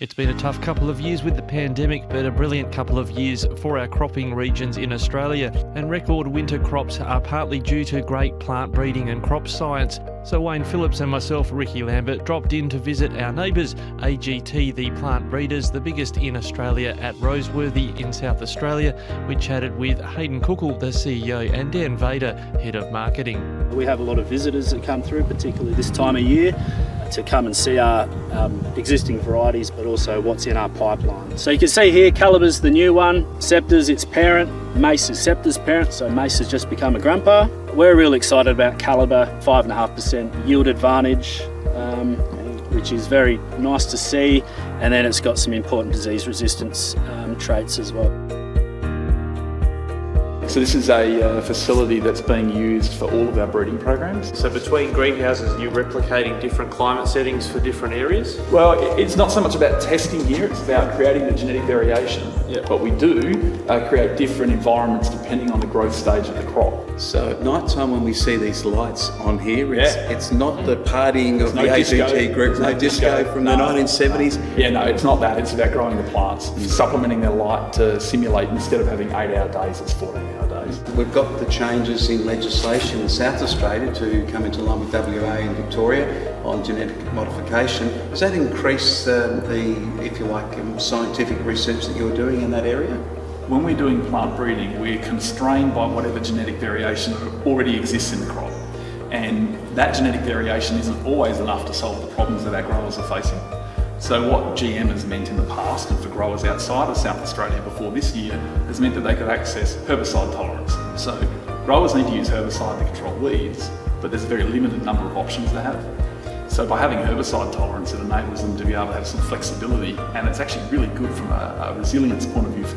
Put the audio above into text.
It's been a tough couple of years with the pandemic, but a brilliant couple of years for our cropping regions in Australia. And record winter crops are partly due to great plant breeding and crop science. So Wayne Phillips and myself, Ricky Lambert, dropped in to visit our neighbours, AGT, the plant breeders, the biggest in Australia, at Roseworthy in South Australia. We chatted with Hayden Cookle, the CEO, and Dan Vader, Head of Marketing. We have a lot of visitors that come through, particularly this time of year, to come and see our existing varieties, but also what's in our pipeline. So you can see here, Calibre's the new one, Scepter's its parent, Mace is Scepter's parent, so Mace has just become a grandpa. We're really excited about Calibre, 5.5% yield advantage, which is very nice to see, and then it's got some important disease resistance traits as well. So this is a facility that's being used for all of our breeding programs. So between greenhouses, you're replicating different climate settings for different areas? Well, it's not so much about testing here, it's about creating the genetic variation. Yeah. But we do create different environments depending on the growth stage of the crop. So at night time when we see these lights on here, it's not the partying of the AGT group, no disco from the 1970s. Yeah, no, it's not that, it's about growing the plants, supplementing their light to simulate, instead of having 8-hour days, it's 14-hour days. We've got the changes in legislation in South Australia to come into line with WA and Victoria on genetic modification. Does that increase the, if you like, scientific research that you're doing in that area? When we're doing plant breeding, we're constrained by whatever genetic variation already exists in the crop. And that genetic variation isn't always enough to solve the problems that our growers are facing. So what GM has meant in the past, and for growers outside of South Australia before this year, has meant that they could access herbicide tolerance. So growers need to use herbicide to control weeds, but there's a very limited number of options they have. So by having herbicide tolerance, it enables them to be able to have some flexibility, and it's actually really good from a resilience point of view for